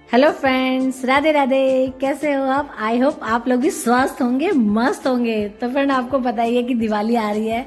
Hello friends, Radhe Radhe. कैसे हो आप? आई होप आप लोग भी स्वस्थ होंगे, मस्त होंगे। तो फ्रेंड, आपको पता ही है कि दिवाली आ रही है,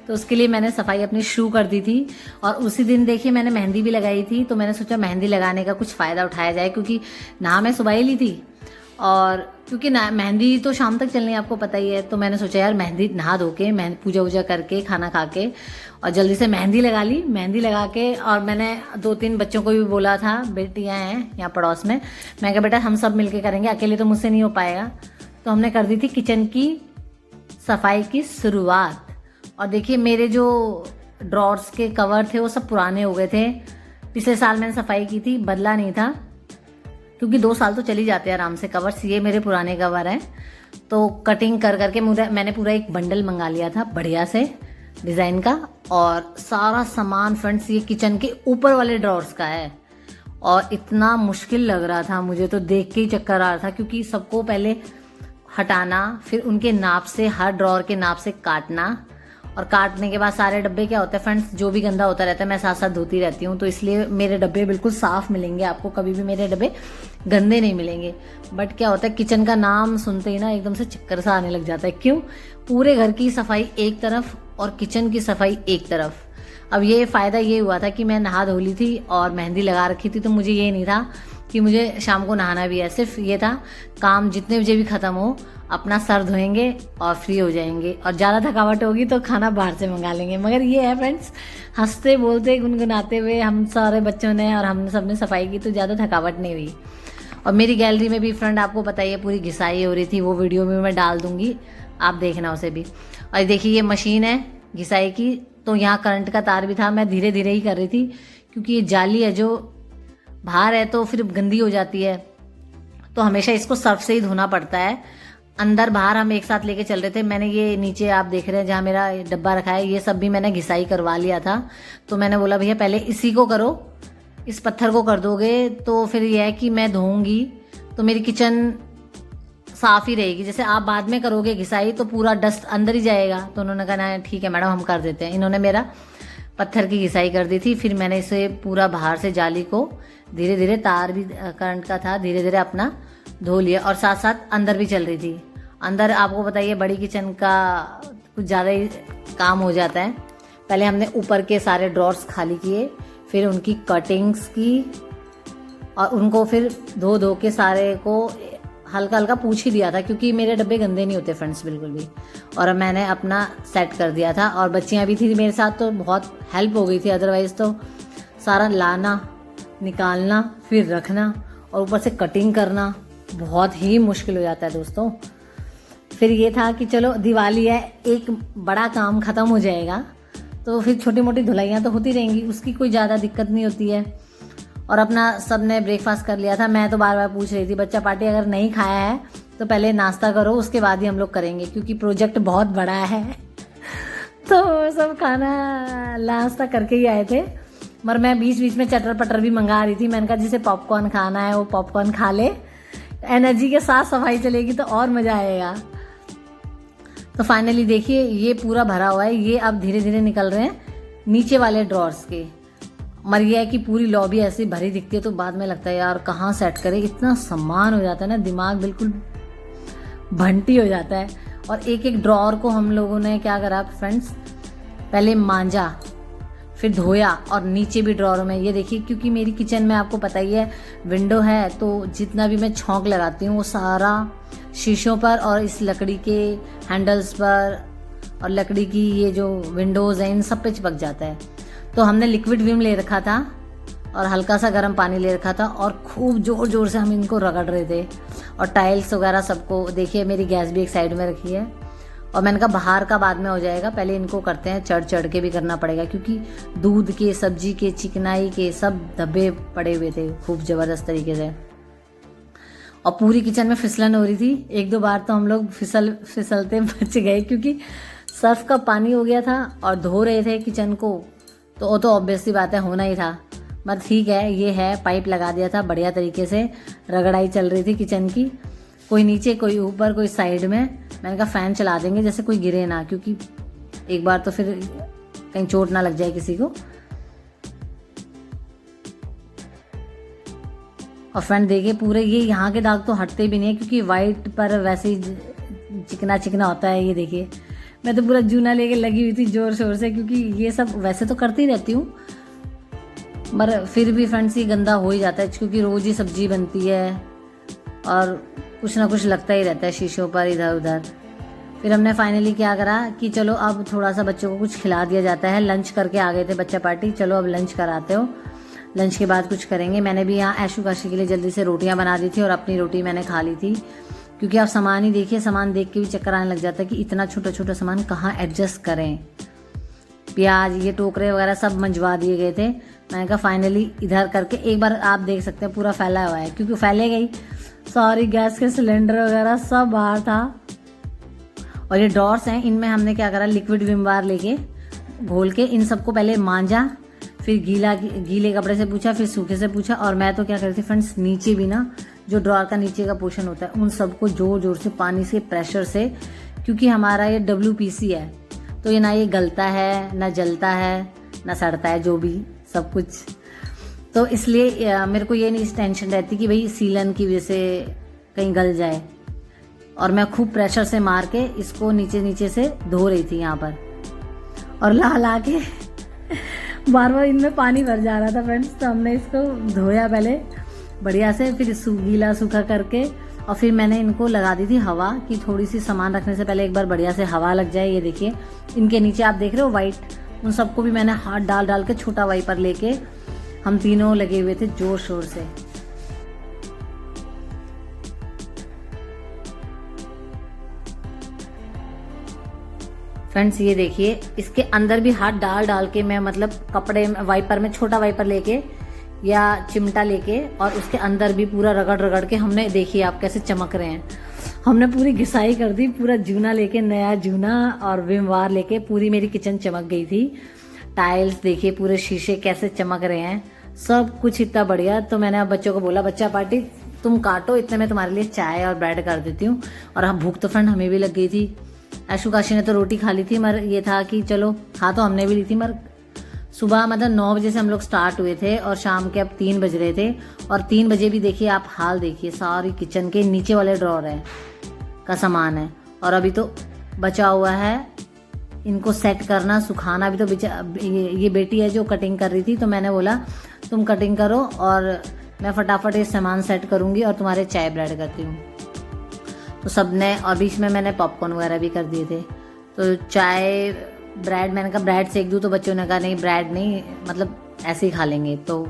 तो उसके लिए मैंने सफाई अपनी शुरू कर दी थी। और उसी दिन देखिए मैंने मेहंदी भी लगाई थी, तो मैंने सोचा मेहंदी लगाने का कुछ फ़ायदा उठाया जाए, क्योंकि नहा मैं सुबह ही ली थी। और क्योंकि ना मेहंदी तो शाम तक चलनी है, आपको पता ही है। तो मैंने सोचा यार मेहंदी नहा धो के, मेहंदी पूजा वूजा करके, खाना खा के और जल्दी से मेहंदी लगा ली। मेहंदी लगा के और मैंने 2-3 बच्चों को भी बोला था, बेटियां हैं यहाँ पड़ोस में। मैं कहा बेटा हम सब मिलके करेंगे, अकेले तो मुझसे नहीं हो पाएगा। तो हमने कर दी थी किचन की सफाई की शुरुआत। और देखिए मेरे जो ड्रॉर्स के कवर थे वो सब पुराने हो गए थे। पिछले साल मैंने सफाई की थी, बदला नहीं था, क्योंकि 2 साल तो चली जाते हैं आराम से कवर्स। ये मेरे पुराने कवर हैं। तो कटिंग कर करके मैंने पूरा एक बंडल मंगा लिया था बढ़िया से डिज़ाइन का। और सारा सामान फ्रेंड्स ये किचन के ऊपर वाले ड्रॉर्स का है। और इतना मुश्किल लग रहा था मुझे, तो देख के ही चक्कर आ रहा था, क्योंकि सबको पहले हटाना, फिर उनके नाप से, हर ड्रॉर के नाप से काटना। और काटने के बाद सारे डब्बे क्या होते हैं फ्रेंड्स, जो भी गंदा होता रहता है मैं साथ साथ धोती रहती हूँ, तो इसलिए मेरे डब्बे बिल्कुल साफ मिलेंगे आपको, कभी भी मेरे डब्बे गंदे नहीं मिलेंगे। बट क्या होता है, किचन का नाम सुनते ही ना एकदम से चक्कर सा आने लग जाता है। क्यों? पूरे घर की सफाई एक तरफ और किचन की सफाई एक तरफ। अब ये फ़ायदा ये हुआ था कि मैं नहा धो ली थी और मेहंदी लगा रखी थी, तो मुझे ये नहीं था कि मुझे शाम को नहाना भी है। सिर्फ ये था काम जितने बजे भी ख़त्म हो, अपना सर धोएंगे और फ्री हो जाएंगे। और ज़्यादा थकावट होगी तो खाना बाहर से मंगा लेंगे। मगर ये है फ्रेंड्स, हंसते बोलते गुनगुनाते हुए हम सारे बच्चों ने और हमने सबने सफाई की, तो ज़्यादा थकावट नहीं हुई। और मेरी गैलरी में भी फ्रेंड आपको पता ही है पूरी घिसाई हो रही थी, वो वीडियो में मैं डाल दूंगी, आप देखना उसे भी। और देखिए ये मशीन है घिसाई की, तो यहाँ करंट का तार भी था। मैं धीरे धीरे ही कर रही थी, क्योंकि ये जाली है जो बाहर है तो फिर गंदी हो जाती है, तो हमेशा इसको सर्फ से ही धोना पड़ता है। अंदर बाहर हम एक साथ लेके चल रहे थे। मैंने ये नीचे आप देख रहे हैं जहाँ मेरा डब्बा रखा है, ये सब भी मैंने घिसाई करवा लिया था। तो मैंने बोला भैया पहले इसी को करो, इस पत्थर को कर दोगे तो फिर यह है कि मैं धोऊंगी तो मेरी किचन साफ ही रहेगी। जैसे आप बाद में करोगे घिसाई तो पूरा डस्ट अंदर ही जाएगा। तो उन्होंने कहा ना ठीक है मैडम हम कर देते हैं। इन्होंने मेरा पत्थर की घिसाई कर दी थी। फिर मैंने इसे पूरा बाहर से जाली को धीरे धीरे, तार भी करंट का था, धीरे धीरे अपना धो लिया। और साथ साथ अंदर भी चल रही थी। अंदर आपको बताइए बड़ी किचन का कुछ ज़्यादा ही काम हो जाता है। पहले हमने ऊपर के सारे ड्रॉर्स खाली किए, फिर उनकी कटिंग्स की और उनको फिर धो धो के सारे को हल्का हल्का पूछ ही दिया था, क्योंकि मेरे डब्बे गंदे नहीं होते फ्रेंड्स बिल्कुल भी। और मैंने अपना सेट कर दिया था। और बच्चियाँ भी थी मेरे साथ, तो बहुत हेल्प हो गई थी। अदरवाइज़ तो सारा लाना, निकालना, फिर रखना और ऊपर से कटिंग करना बहुत ही मुश्किल हो जाता है दोस्तों। फिर ये था कि चलो दिवाली है, एक बड़ा काम ख़त्म हो जाएगा, तो फिर छोटी मोटी धुलाइयाँ तो होती रहेंगी, उसकी कोई ज़्यादा दिक्कत नहीं होती है। और अपना सब ने ब्रेकफास्ट कर लिया था। मैं तो बार बार पूछ रही थी बच्चा पार्टी अगर नहीं खाया है तो पहले नाश्ता करो, उसके बाद ही हम लोग करेंगे, क्योंकि प्रोजेक्ट बहुत बड़ा है। तो सब खाना नाश्ता करके ही आए थे। मगर मैं बीच बीच में चटर पटर भी मंगा रही थी। मैंने कहा जिसे पॉपकॉर्न खाना है वो पॉपकॉर्न खा ले, एनर्जी के साथ सफाई चलेगी तो और मज़ा आएगा। तो फाइनली देखिए ये पूरा भरा हुआ है। ये अब धीरे धीरे निकल रहे हैं नीचे वाले ड्रॉर्स के। मर गया है कि पूरी लॉबी ऐसी भरी दिखती है, तो बाद में लगता है यार कहाँ सेट करें, इतना सामान हो जाता है ना, दिमाग बिल्कुल भंटी हो जाता है। और एक एक ड्रॉर को हम लोगों ने क्या करा फ्रेंड्स, पहले मांजा, फिर धोया। और नीचे भी ड्रॉर में ये देखिए, क्योंकि मेरी किचन में आपको पता ही है विंडो है, तो जितना भी मैं छौंक लगाती हूँ वो सारा शीशों पर और इस लकड़ी के हैंडल्स पर और लकड़ी की ये जो विंडोज़ हैं इन सब पे चिपक जाता है। तो हमने लिक्विड विम ले रखा था और हल्का सा गर्म पानी ले रखा था और खूब ज़ोर ज़ोर से हम इनको रगड़ रहे थे। और टाइल्स वगैरह सबको देखिए, मेरी गैस भी एक साइड में रखी है। और मैंने कहा बाहर का बाद में हो जाएगा, पहले इनको करते हैं। चढ़ चढ़ के भी करना पड़ेगा, क्योंकि दूध के, सब्जी के, चिकनाई के सब धब्बे पड़े हुए थे खूब ज़बरदस्त तरीके से। और पूरी किचन में फिसलन हो रही थी। 1-2 बार तो हम लोग फिसलते बच गए, क्योंकि सर्फ का पानी हो गया था और धो रहे थे किचन को, तो वो तो ऑब्वियसली बात है होना ही था। मगर ठीक है, ये है, पाइप लगा दिया था बढ़िया तरीके से। रगड़ाई चल रही थी किचन की, कोई नीचे कोई ऊपर कोई साइड में। मैंने कहा फ़ैन चला देंगे जैसे कोई गिरे ना, क्योंकि एक बार तो फिर कहीं चोट ना लग जाए किसी को। और फ्रेंड देखिए पूरे ये यहाँ के दाग तो हटते भी नहीं है, क्योंकि वाइट पर वैसे ही चिकना चिकना होता है। ये देखिए मैं तो पूरा जूना लेके लगी हुई थी जोर शोर से, क्योंकि ये सब वैसे तो करती रहती हूँ, मगर फिर भी फ्रेंड्स ये गंदा हो ही जाता है, क्योंकि रोज़ ही सब्जी बनती है और कुछ ना कुछ लगता ही रहता है शीशों पर इधर उधर। फिर हमने फाइनली क्या करा कि चलो अब थोड़ा सा बच्चों को कुछ खिला दिया जाता है। लंच करके आ गए थे बच्चा पार्टी, चलो अब लंच कराते हो, लंच के बाद कुछ करेंगे। मैंने भी यहाँ ऐशु काशी के लिए जल्दी से रोटियाँ बना दी थी और अपनी रोटी मैंने खा ली थी, क्योंकि आप सामान ही देखिए, सामान देख के भी चक्कर आने लग जाता है कि इतना छोटा छोटा सामान कहाँ एडजस्ट करें। प्याज ये टोकरे वगैरह सब मंजवा दिए गए थे। मैंने कहा फाइनली इधर करके एक बार आप देख सकते हैं पूरा फैला हुआ है, क्योंकि फैले गई सॉरी गैस के सिलेंडर वगैरह सब बाहर था। और ये डॉर्स हैं, इनमें हमने क्या करा, लिक्विड विम बार लेके घोल के इन सबको पहले मांजा, फिर गीले कपड़े से पूछा, फिर सूखे से पूछा। और मैं तो क्या करती फ्रेंड्स, नीचे भी ना जो ड्रॉर का नीचे का पोर्शन होता है उन सबको जोर जोर से पानी से प्रेशर से, क्योंकि हमारा ये WPC है तो ये ना ये गलता है ना जलता है ना सड़ता है, जो भी सब कुछ। तो इसलिए मेरे को ये नहीं टेंशन रहती कि भाई सीलन की वजह से कहीं गल जाए। और मैं खूब प्रेशर से मार के इसको नीचे नीचे से धो रही थी यहाँ पर, और ला के बार बार इनमें पानी भर जा रहा था फ्रेंड्स। तो हमने इसको धोया पहले बढ़िया से, फिर गीला सूखा करके, और फिर मैंने इनको लगा दी थी हवा, कि थोड़ी सी सामान रखने से पहले एक बार बढ़िया से हवा लग जाए। ये देखिए इनके नीचे आप देख रहे हो वाइट, उन सबको भी मैंने हाथ डाल डाल के छोटा वाइपर लेके हम तीनों लगे हुए थे जोर शोर से। फ्रेंड्स ये देखिए इसके अंदर भी हाथ डाल डाल के मैं, मतलब कपड़े वाइपर में छोटा वाइपर लेके या चिमटा लेके, और उसके अंदर भी पूरा रगड़ रगड़ के हमने, देखिए आप कैसे चमक रहे हैं, हमने पूरी घिसाई कर दी। पूरा जूना लेके, नया जूना और विम बार लेके पूरी मेरी किचन चमक गई थी। टाइल्स देखिए पूरे शीशे कैसे चमक रहे हैं, सब कुछ इतना बढ़िया। तो मैंने अब बच्चों को बोला बच्चा पार्टी तुम काटो, इतने में तुम्हारे लिए चाय और ब्रेड कर देती हूँ। और हाँ भूख तो फ्रेंड हमें भी लग गई थी। ऐशु काशी ने तो रोटी खा ली थी, मगर ये था कि चलो खा तो हमने भी ली थी, मगर सुबह मतलब 9 बजे से हम लोग स्टार्ट हुए थे और शाम के अब 3 बज रहे थे। और 3 बजे भी देखिए आप हाल देखिए, सारी किचन के नीचे वाले ड्रॉर है का सामान है, और अभी तो बचा हुआ है इनको सेट करना, सुखाना। अभी तो ये बेटी है जो कटिंग कर रही थी, तो मैंने बोला तुम कटिंग करो और मैं फटाफट ये सामान सेट करूँगी और तुम्हारे चाय ब्रेड करती हूँ। तो सबने, और बीच में मैंने पॉपकॉर्न वगैरह भी कर दिए थे। तो चाय ब्रेड, मैंने कहा ब्रेड सेक दूँ, तो बच्चों ने कहा नहीं ब्रेड नहीं, मतलब ऐसे ही खा लेंगे। तो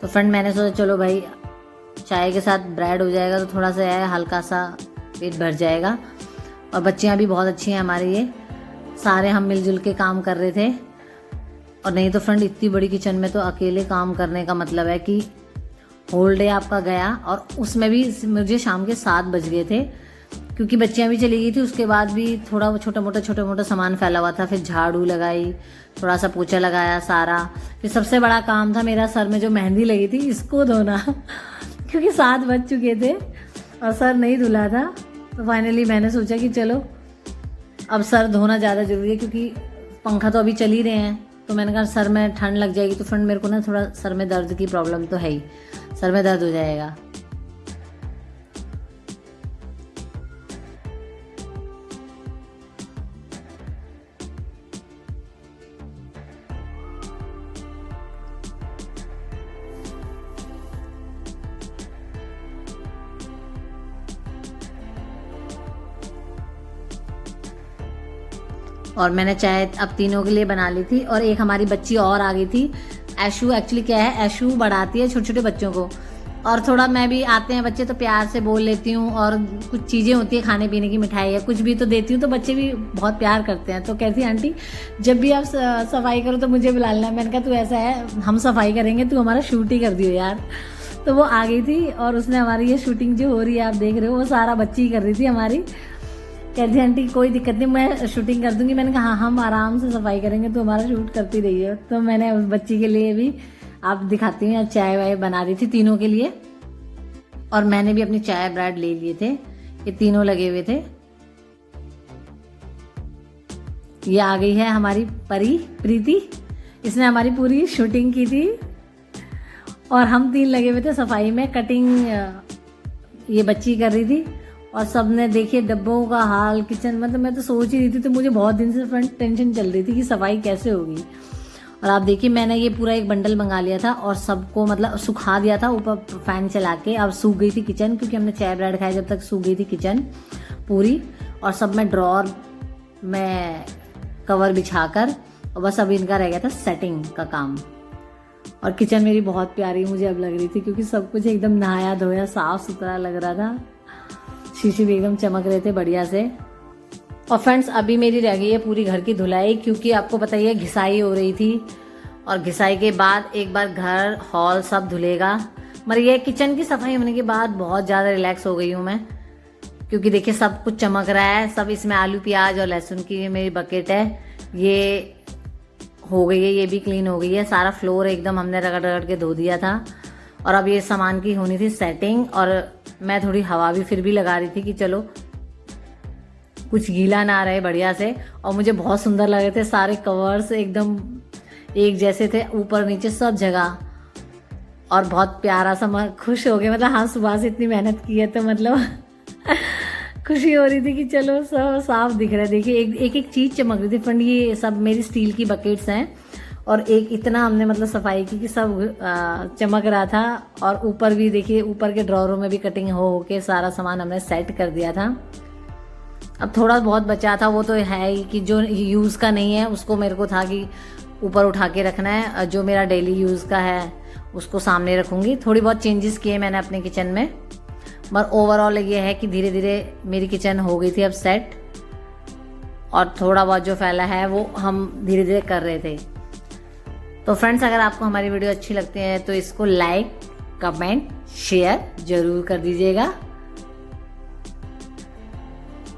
फ्रेंड मैंने सोचा चलो भाई चाय के साथ ब्रेड हो जाएगा तो थोड़ा सा है हल्का सा पेट भर जाएगा। और बच्चियाँ भी बहुत अच्छी हैं हमारे, ये सारे हम मिलजुल के काम कर रहे थे। और नहीं तो फ्रेंड इतनी बड़ी किचन में तो अकेले काम करने का मतलब है कि होल डे आपका गया। और उसमें भी मुझे शाम के 7 बज गए थे, क्योंकि बच्चियाँ भी चली गई थी। उसके बाद भी थोड़ा छोटा मोटा सामान फैला हुआ था, फिर झाड़ू लगाई, थोड़ा सा पोछा लगाया सारा। फिर सबसे बड़ा काम था मेरा सर में जो मेहंदी लगी थी इसको धोना क्योंकि 7 बज चुके थे और सर नहीं धुला था। तो फाइनली मैंने सोचा कि चलो अब सर धोना ज़्यादा जरूरी है, क्योंकि पंखा तो अभी चल ही रहे हैं। तो मैंने कहा सर में ठंड लग जाएगी, तो फ्रेंड मेरे को ना थोड़ा सर में दर्द की प्रॉब्लम तो है ही, सर में दर्द हो जाएगा। और मैंने चाय अब तीनों के लिए बना ली थी। और एक हमारी बच्ची और आ गई थी, ऐशु। एक्चुअली क्या है, ऐशु बढ़ाती है छोटे छोटे बच्चों को, और थोड़ा मैं भी, आते हैं बच्चे तो प्यार से बोल लेती हूँ, और कुछ चीज़ें होती है खाने पीने की, मिठाई है कुछ भी तो देती हूँ, तो बच्चे भी बहुत प्यार करते हैं। तो कहती आंटी जब भी आप सफाई करो तो मुझे बुला लेना। मैंने कहा तू ऐसा है, हम सफाई करेंगे, तू हमारा शूट ही कर दियो यार। तो वो आ गई थी और उसने हमारी ये शूटिंग जो हो रही है आप देख रहे हो, वो सारा बच्ची ही कर रही थी हमारी। कहती आंटी कोई दिक्कत नहीं, मैं शूटिंग कर दूंगी। मैंने कहा हाँ हम आराम से सफाई करेंगे, तो हमारा शूट करती रही है। तो मैंने उस बच्ची के लिए भी आप दिखाती हूँ, चाय वाय बना रही थी तीनों के लिए। और मैंने भी अपनी चाय ब्रेड ले लिए थे, ये तीनों लगे हुए थे। ये आ गई है हमारी परी प्रीति, इसने हमारी पूरी शूटिंग की थी। और हम 3 लगे हुए थे सफाई में। कटिंग ये बच्ची कर रही थी और सबने देखिए डब्बों का हाल, किचन, मतलब मैं तो सोच ही रही थी। तो मुझे बहुत दिन से फ्रंट टेंशन चल रही थी कि सफाई कैसे होगी। और आप देखिए मैंने ये पूरा एक बंडल मंगा लिया था और सबको मतलब सुखा दिया था ऊपर फैन चला के। अब सूख गई थी किचन, क्योंकि हमने चाय ब्रेड खाया जब तक सूख गई थी किचन पूरी। और सब में ड्रॉर में कवर बिछाकर, और बस अब इनका रह गया था सेटिंग का काम। और किचन मेरी बहुत प्यारी मुझे अब लग रही थी, क्योंकि सब कुछ एकदम नहाया धोया साफ सुथरा लग रहा था। शीशे भी एकदम चमक रहे थे बढ़िया से। और फ्रेंड्स अभी मेरी रह गई है पूरी घर की धुलाई, क्योंकि आपको पता ही है घिसाई हो रही थी। और घिसाई के बाद एक बार घर हॉल सब धुलेगा। मगर ये किचन की सफाई होने के बाद बहुत ज़्यादा रिलैक्स हो गई हूँ मैं, क्योंकि देखिए सब कुछ चमक रहा है। सब इसमें आलू प्याज और लहसुन की मेरी बकेट है, ये हो गई है, ये भी क्लीन हो गई है। सारा फ्लोर एकदम हमने रगड़ रगड़ के धो दिया था। और अब ये सामान की होनी थी सेटिंग। और मैं थोड़ी हवा भी फिर भी लगा रही थी कि चलो कुछ गीला ना रहे बढ़िया से। और मुझे बहुत सुंदर लग रहे थे सारे कवर्स, एकदम एक जैसे थे ऊपर नीचे सब जगह। और बहुत प्यारा सा, मैं खुश हो गई। मतलब हाँ, सुबह से इतनी मेहनत की है तो मतलब खुशी हो रही थी कि चलो सब साफ दिख रहा है। देखिए एक एक चीज़ चमक रही थी फ्रेंड। ये सब मेरी स्टील की बकेट्स हैं और एक इतना हमने मतलब सफाई की कि सब चमक रहा था। और ऊपर भी देखिए, ऊपर के ड्रॉरों में भी कटिंग हो के सारा सामान हमने सेट कर दिया था। अब थोड़ा बहुत बचा था, वो तो है ही कि जो यूज़ का नहीं है उसको मेरे को था कि ऊपर उठा के रखना है। जो मेरा डेली यूज़ का है उसको सामने रखूँगी। थोड़ी बहुत चेंजेस किए मैंने अपने किचन में, मगर ओवरऑल ये है कि धीरे धीरे मेरी किचन हो गई थी अब सेट। और थोड़ा बहुत जो फैला है वो हम धीरे धीरे कर रहे थे। तो फ्रेंड्स अगर आपको हमारी वीडियो अच्छी लगती है तो इसको लाइक, कमेंट, शेयर जरूर कर दीजिएगा।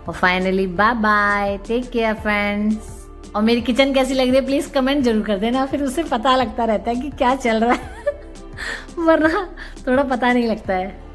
और finally bye bye, take care friends. और मेरी किचन कैसी लग रही है प्लीज कमेंट जरूर कर देना, फिर उससे पता लगता रहता है कि क्या चल रहा है वरना थोड़ा पता नहीं लगता है।